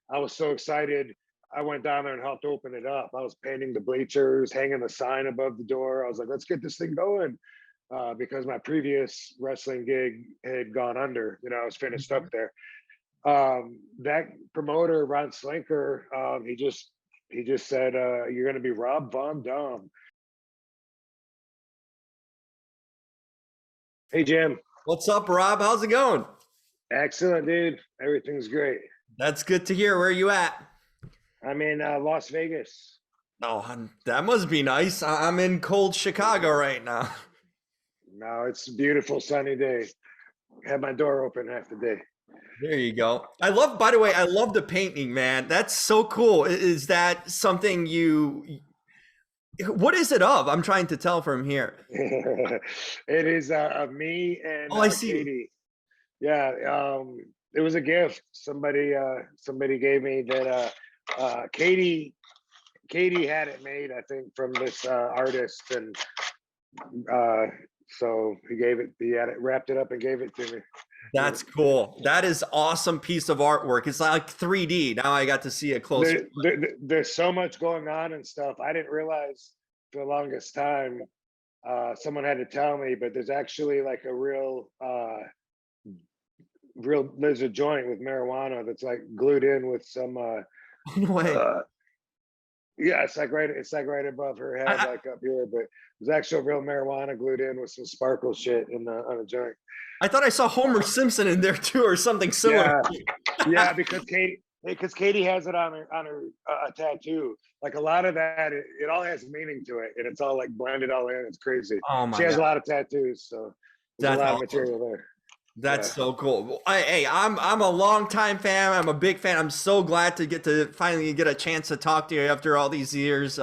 I was so excited. I went down there and helped open it up. I was painting the bleachers, hanging the sign above the door. I was like, let's get this thing going. Because my previous wrestling gig had gone under, I was finished up there. That promoter, Ron Slinker, he just said, you're going to be Rob Von Dam. Hey, Jim. What's up, Rob? How's it going? Excellent, dude. Everything's great. That's good to hear. Where are you at? I'm in Las Vegas. Oh, that must be nice. I'm in cold Chicago right now. No, it's a beautiful sunny day. Had my door open half the day. There you go. By the way, I love the painting, man. That's so cool. Is that something what is it of? I'm trying to tell from here. It is of me and Oh, I see. Katie. Yeah, it was a gift. Somebody gave me that. Katie had it made, I think, from this artist, and so he had it, wrapped it up and gave it to me. That's cool. That is awesome piece of artwork. It's like 3D. Now I got to see it closer. There's so much going on and stuff. I didn't realize for the longest time. Someone had to tell me, but there's actually like a real there's a joint with marijuana that's like glued in with some No way. yeah, it's like right above her head, like up here, but there's actual real marijuana glued in with some sparkle shit on a joint. I thought I saw Homer Simpson in there too, or something similar. Yeah, because Katie has it on her tattoo. Like a lot of that, it all has meaning to it, and it's all like blended all in. It's crazy. Oh my She has God. a lot of tattoos, so there's a lot of material there. That's so cool. Hey, I'm a longtime fan. I'm a big fan. I'm so glad to finally get a chance to talk to you after all these years.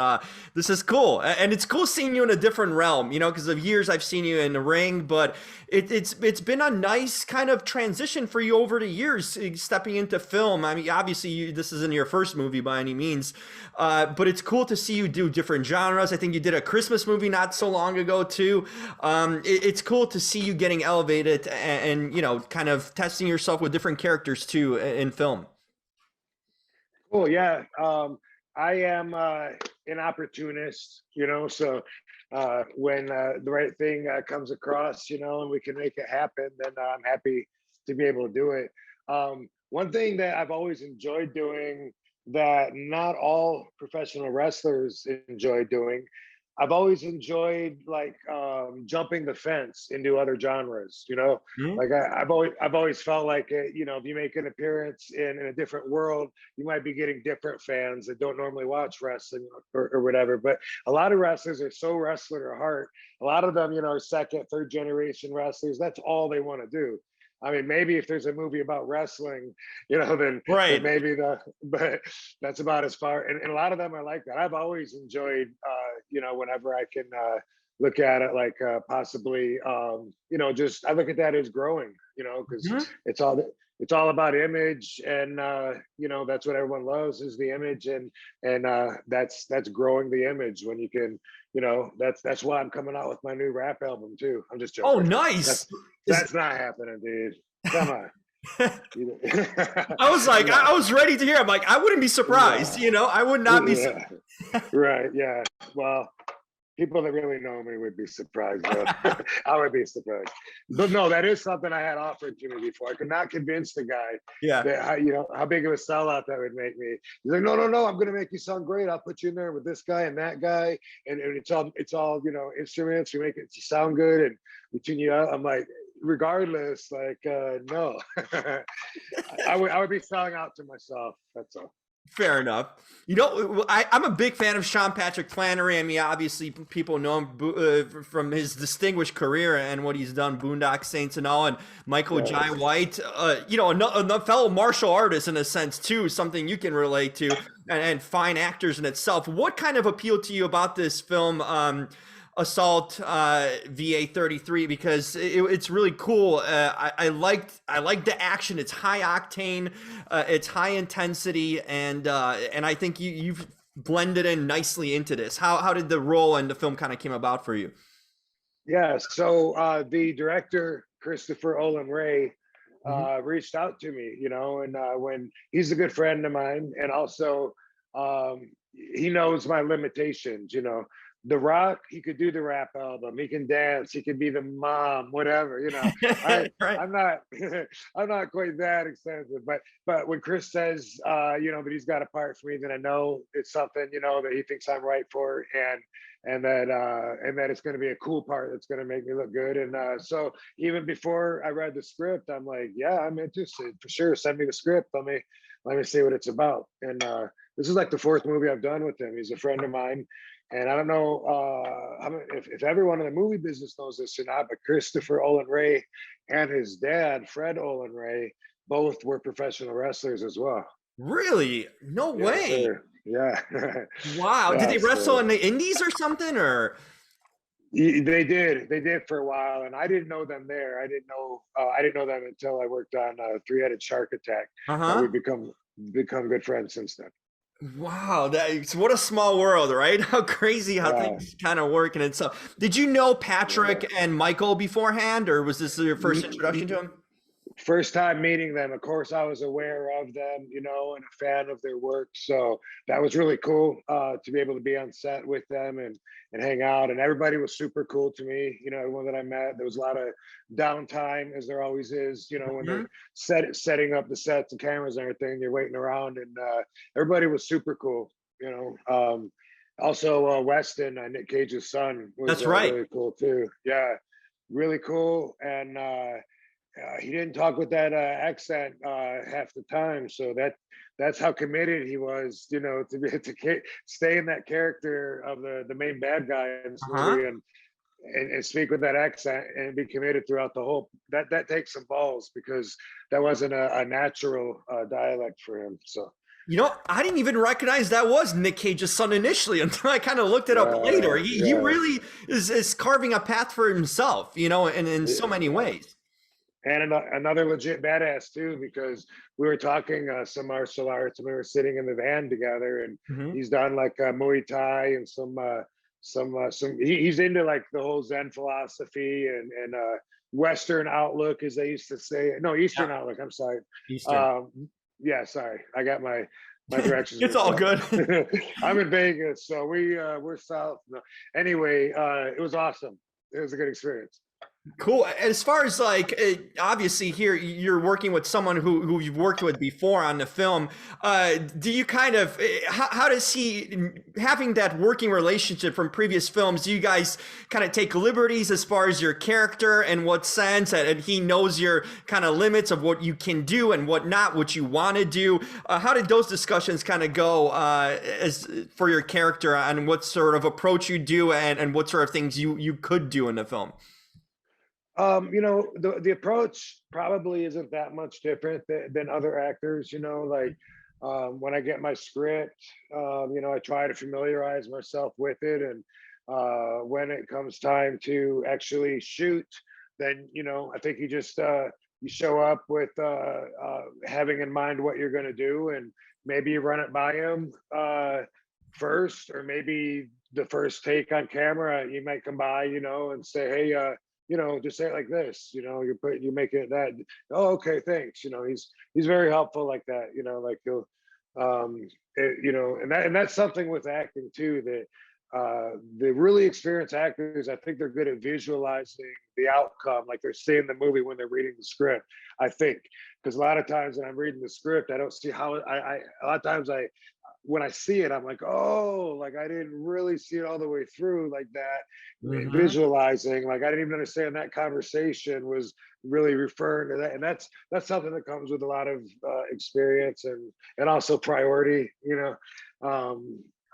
This is cool, and it's cool seeing you in a different realm. Because of years I've seen you in the ring, but it's been a nice kind of transition for you over the years, stepping into film. I mean, obviously this isn't your first movie by any means, but it's cool to see you do different genres. I think you did a Christmas movie not so long ago too. It's cool to see you getting elevated and kind of testing yourself with different characters too in film. Cool, yeah. I am an opportunist, so when the right thing comes across, and we can make it happen, then I'm happy to be able to do it. One thing that I've always enjoyed doing that not all professional wrestlers enjoy doing, I've always enjoyed like jumping the fence into other genres. Mm-hmm. Like I've always felt like if you make an appearance in a different world, you might be getting different fans that don't normally watch wrestling or whatever. But a lot of wrestlers are so wrestler at heart. A lot of them, are second, third generation wrestlers. That's all they want to do. I mean, maybe if there's a movie about wrestling, then Right. maybe but that's about as far. And a lot of them are like that. I've always enjoyed, whenever I can look at it like possibly, just I look at that as growing, because it's all about image, and that's what everyone loves is the image, and that's growing the image when you can. That's why I'm coming out with my new rap album too. I'm just joking. Oh, nice. That's not happening, dude. Come on. I was like, I was ready to hear. I'm like, I wouldn't be surprised. I would not be. Right. Yeah. Well, people that really know me would be surprised. I would be surprised. But no, that is something I had offered to me before. I could not convince the guy that how big of a sellout that would make me. He's like, no, I'm going to make you sound great. I'll put you in there with this guy and that guy, and it's all instruments. We make it sound good, and we tune you out. I'm like, regardless, like no, I would be selling out to myself. That's all. Fair enough. I'm a big fan of Sean Patrick Flannery. I mean, obviously, people know him from his distinguished career and what he's done, Boondock Saints and all, and Michael Jai White, a fellow martial artist in a sense, too, something you can relate to, and fine actors in itself. What kind of appealed to you about this film, Assault VA 33, because it's really cool. I like the action. It's high octane, it's high intensity, and I think you've blended in nicely into this. How did the role and the film kind of came about for you? Yeah, so the director Christopher Olin Ray reached out to me, and when he's a good friend of mine, and also he knows my limitations. The Rock, he could do the rap album, he can dance, he could be the mom, whatever. I Right. I'm not I'm not quite that extensive, but when Chris says that he's got a part for me, then I know it's something that he thinks I'm right for, and that it's going to be a cool part that's going to make me look good. And so even before I read the script, I'm like, yeah, I'm interested for sure. Send me the script. Let me see what it's about. And this is like the fourth movie I've done with him. He's a friend of mine. And I don't know if everyone in the movie business knows this or not, but Christopher Olin Ray and his dad, Fred Olin Ray, both were professional wrestlers as well. Really? No Yes, way. sir. Yeah. Wow. Did Yeah, they wrestle in the indies or something, or? They did for a while, and I didn't know them there. I didn't know them until I worked on Three-Headed Shark Attack, but Uh-huh. we've become good friends since then. Wow, what a small world, right? How crazy how Yeah. things kind of work and stuff. Did you know Patrick and Michael beforehand, or was this your first introduction to him? First time meeting them, of course, I was aware of them, and a fan of their work. So that was really cool to be able to be on set with them and hang out. And everybody was super cool to me. Everyone that I met, there was a lot of downtime, as there always is. When they're setting up the sets and cameras and everything, you're waiting around, and everybody was super cool. Also, Weston, Nick Cage's son, was That's right. really cool too. Yeah, really cool. And he didn't talk with that accent half the time, so that's how committed he was, to stay in that character of the main bad guy in this Uh-huh. movie, and speak with that accent and be committed throughout the whole. That takes some balls, because that wasn't a natural dialect for him. So I didn't even recognize that was Nick Cage's son initially until I kind of looked it up later. yeah, He yeah. really is carving a path for himself, and in so many ways. And another legit badass too, because we were talking some martial arts, and we were sitting in the van together, and Mhm. he's done like Muay Thai and he's into like the whole Zen philosophy and Western outlook, as they used to say. No, Yeah, Eastern outlook. I'm sorry. Eastern. Um, yeah, sorry, I got my directions It's mixed all up. good. I'm in Vegas, so we're south. No. Anyway, it was awesome. It was a good experience. Cool. As far as obviously here you're working with someone who you've worked with before on the film. Do you kind of how does he, having that working relationship from previous films? Do you guys kind of take liberties as far as your character, and what sense, and he knows your kind of limits of what you can do and what not, what you want to do? How did those discussions kind of go as for your character, on what sort of approach you do, and what sort of things you could do in the film? The approach probably isn't that much different than other actors. Like when I get my script, I try to familiarize myself with it, and when it comes time to actually shoot, then I think you just you show up with having in mind what you're going to do, and maybe you run it by him first, or maybe the first take on camera, you might come by, and say, hey, just say it like this. You make it that. Oh, okay, thanks. He's very helpful like that. Like he'll, and that's something with acting too, that the really experienced actors, I think they're good at visualizing the outcome, like they're seeing the movie when they're reading the script. I think, because a lot of times when I'm reading the script, I don't see how a lot of times when I see it, I'm like, oh, like I didn't really see it all the way through like that. Mhm. Visualizing, like I didn't even understand that conversation was really referring to that, and that's something that comes with a lot of experience and also priority.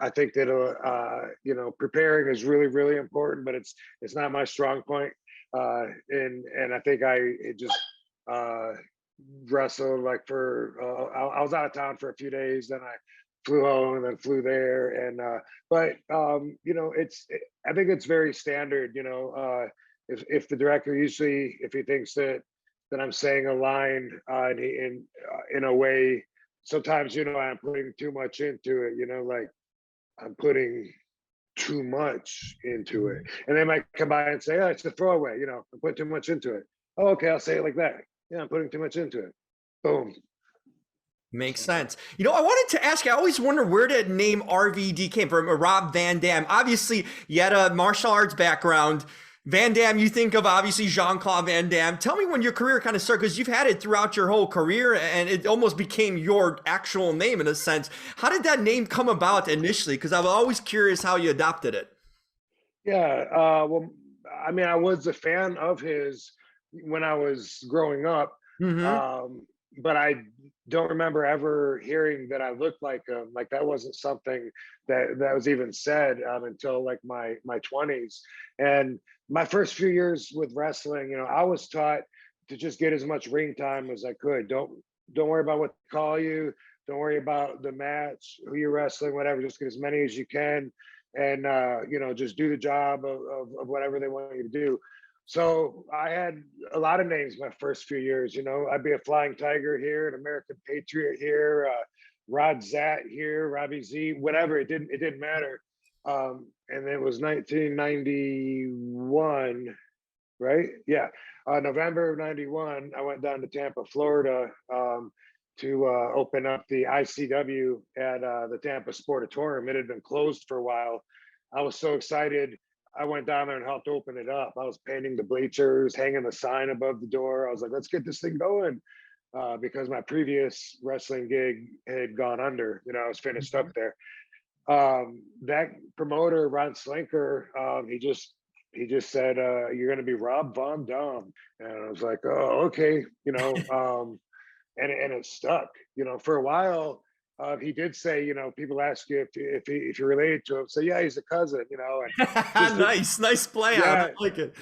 I think that preparing is really really important, but it's not my strong point. And I think I just uh, wrestled like for I was out of town for a few days, then I flew home and then flew there, and but I think it's very standard. If the director, usually if he thinks that I'm saying a line in a way, sometimes I'm putting too much into it. Like I'm putting too much into it, and they might come by and say, oh, it's a throwaway. I'm putting too much into it. Oh, okay, I'll say it like that. I'm putting too much into it. Boom. Makes sense. I wanted to ask you, I always wonder where the name RVD came from, Rob Van Dam. Obviously, you had a martial arts background. Van Damme, you think of obviously Jean-Claude Van Damme. Tell me when your career kind of started, because you've had it throughout your whole career and it almost became your actual name in a sense. How did that name come about initially? Because I was always curious how you adopted it. Yeah, well, I mean, I was a fan of his when I was growing up, but I don't remember ever hearing that I looked like him. Like that wasn't something that was even said until like my 20s. And my first few years with wrestling, I was taught to just get as much ring time as I could. Don't worry about what they call you. Don't worry about the match, who you're wrestling, whatever. Just get as many as you can, and just do the job of whatever they want you to do. So I had a lot of names my first few years. I'd be a Flying Tiger here, an American Patriot here, Rod Zat here, Robbie Z, whatever. It didn't matter. And it was 1991, right? Yeah, November of '91. I went down to Tampa, Florida, to open up the ICW at the Tampa Sportatorium. It had been closed for a while. I was so excited. I went down there and helped open it up. I was painting the bleachers, hanging the sign above the door. I was like, let's get this thing going. Because my previous wrestling gig had gone under. I was finished up there. That promoter, Ron Slinker, he just said, you're going to be Rob Van Dam. And I was like, oh, okay. And it stuck, for a while. He did say, people ask you if you're related to him. So yeah, he's a cousin, and nice play. Yeah, I like it.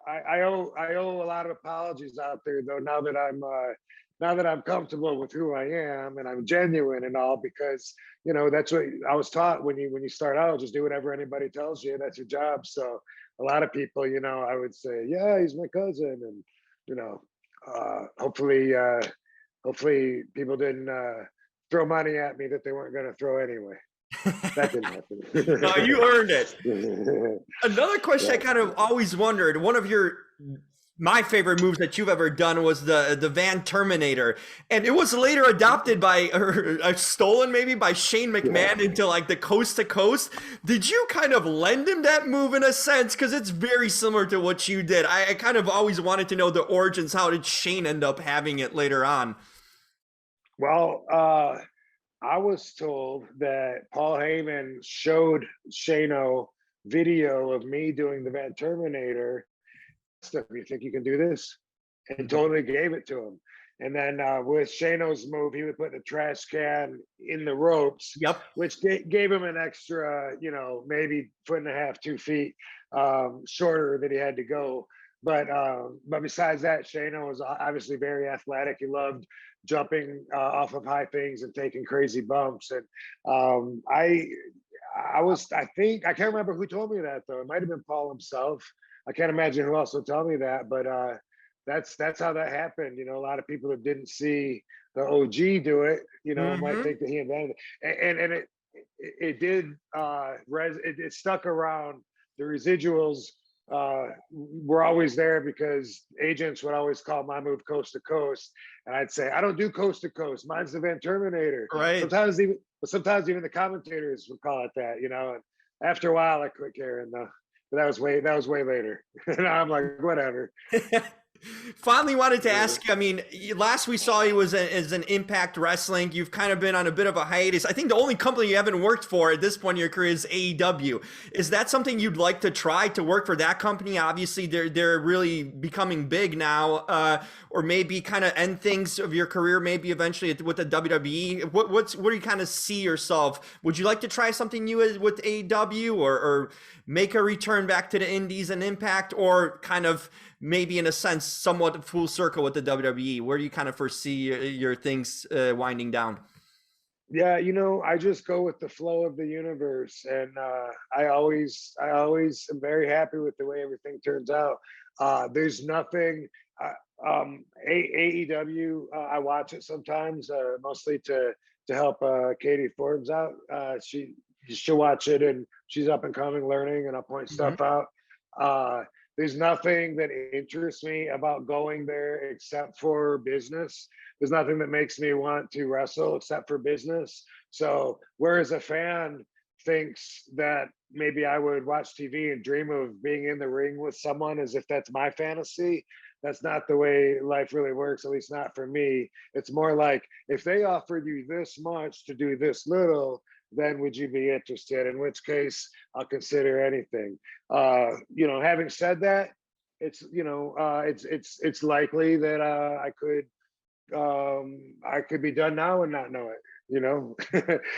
I owe a lot of apologies out there though. Now that I'm comfortable with who I am and I'm genuine and all, because that's what I was taught when you start out. Just do whatever anybody tells you. That's your job. So a lot of people, I would say, yeah, he's my cousin, and hopefully people didn't throw money at me that they weren't going to throw anyway. That didn't happen. No, you earned it. Another question I kind of always wondered, one of my favorite moves that you've ever done was the Van Terminator, and it was later adopted by, or stolen maybe by Shane McMahon into like the Coast to Coast. Did you kind of lend him that move in a sense? Because it's very similar to what you did. I kind of always wanted to know the origins. How did Shane end up having it later on? Well, I was told that Paul Heyman showed Shano video of me doing the Van Terminator. Stuff, you think you can do this? And totally gave it to him. And then with Shano's move, he would put the trash can in the ropes, which gave him an extra, maybe 1.5 feet, 2 feet shorter that he had to go. But besides that, Shano was obviously very athletic. He loved jumping off of high things and taking crazy bumps. And I think, I can't remember who told me that though. It might've been Paul himself. I can't imagine who else would tell me that, but that's how that happened. A lot of people that didn't see the OG do it, might think that he invented it. And it did, it stuck around. The residuals were always there because agents would always call my move Coast to Coast. And I'd say, I don't do Coast to Coast. Mine's the Van Terminator. Right. Sometimes even the commentators would call it that, and after a while I quit caring though. But that was way later. And I'm like, whatever. Finally wanted to ask you, I mean, last we saw you was as an Impact Wrestling. You've kind of been on a bit of a hiatus. I think the only company you haven't worked for at this point in your career is AEW. Is that something you'd like to try to work for that company? Obviously, they're really becoming big now, or maybe kind of end things of your career, maybe eventually with the WWE. What do you kind of see yourself? Would you like to try something new with AEW, or make a return back to the Indies and Impact, or kind of maybe in a sense somewhat full circle with the WWE? Where do you kind of foresee your things winding down? Yeah, I just go with the flow of the universe, and I always am very happy with the way everything turns out. There's nothing. AEW, I watch it sometimes, mostly to help Katie Forbes out. She'll watch it, and she's up and coming, learning, and I'll point stuff out. There's nothing that interests me about going there except for business. There's nothing that makes me want to wrestle except for business. So whereas a fan thinks that maybe I would watch TV and dream of being in the ring with someone as if that's my fantasy, that's not the way life really works, at least not for me. It's more like, if they offered you this much to do this little, then would you be interested? In which case, I'll consider anything. Having said that, it's likely that I could be done now and not know it.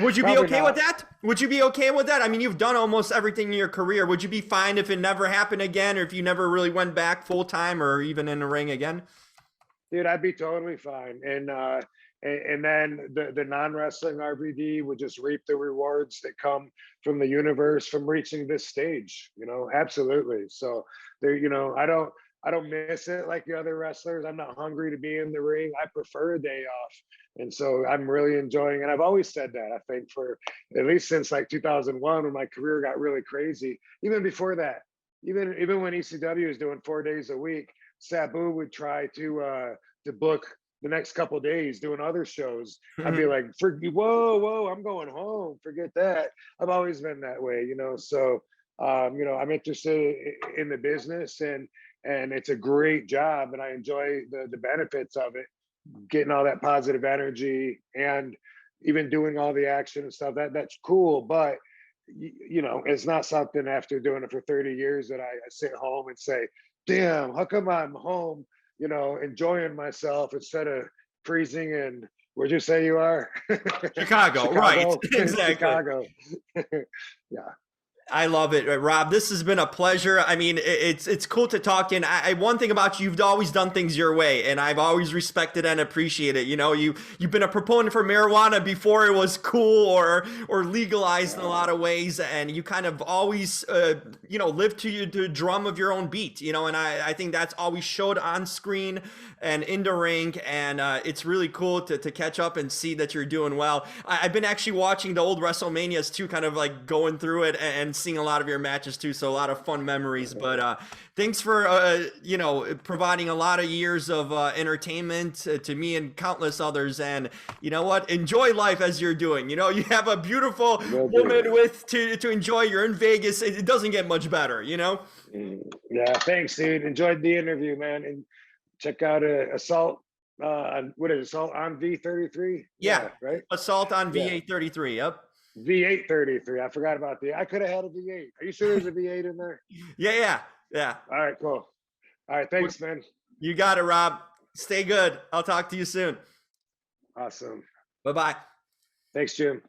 Would you be okay with that? Would you be okay with that? I mean, you've done almost everything in your career. Would you be fine if it never happened again, or if you never really went back full time or even in the ring again? Dude, I'd be totally fine. And then the non-wrestling RVD would just reap the rewards that come from the universe from reaching this stage, absolutely. So there, I don't miss it like the other wrestlers. I'm not hungry to be in the ring. I prefer a day off. And so I'm really enjoying, and I've always said that, I think, for at least since like 2001, when my career got really crazy. Even before that, even when ECW was doing 4 days a week, Sabu would try to book the next couple of days doing other shows. I'd be like, whoa, I'm going home. Forget that. I've always been that way, So, I'm interested in the business, and it's a great job, and I enjoy the benefits of it, getting all that positive energy and even doing all the action and stuff. That's cool, but it's not something after doing it for 30 years that I sit home and say, damn, how come I'm home, enjoying myself instead of freezing in, where'd you say you are? Chicago, right? Exactly. Chicago. Yeah. I love it, Rob. This has been a pleasure. I mean, it's cool to talk to you. And one thing about you, you've always done things your way, and I've always respected and appreciated it. You've been a proponent for marijuana before it was cool or legalized in a lot of ways, and you kind of always lived to the drum of your own beat. And I think that's always showed on screen and in the ring, and it's really cool to catch up and see that you're doing well. I've been actually watching the old WrestleManias too, kind of like going through it and seeing a lot of your matches too, so a lot of fun memories. But thanks for providing a lot of years of entertainment to me and countless others. And you know what, enjoy life as you're doing. You have a beautiful woman to enjoy. You're in Vegas. It doesn't get much better. Yeah, thanks, dude. Enjoyed the interview, man. And check out Assault what is it, Assault on V33? Yeah, right, Assault on V833. Yep. V833. I forgot about I could have had a V8. Are you sure there's a V8 in there? Yeah. All right, cool. All right, thanks, man. You got it, Rob. Stay good. I'll talk to you soon. Awesome. Bye-bye. Thanks, Jim.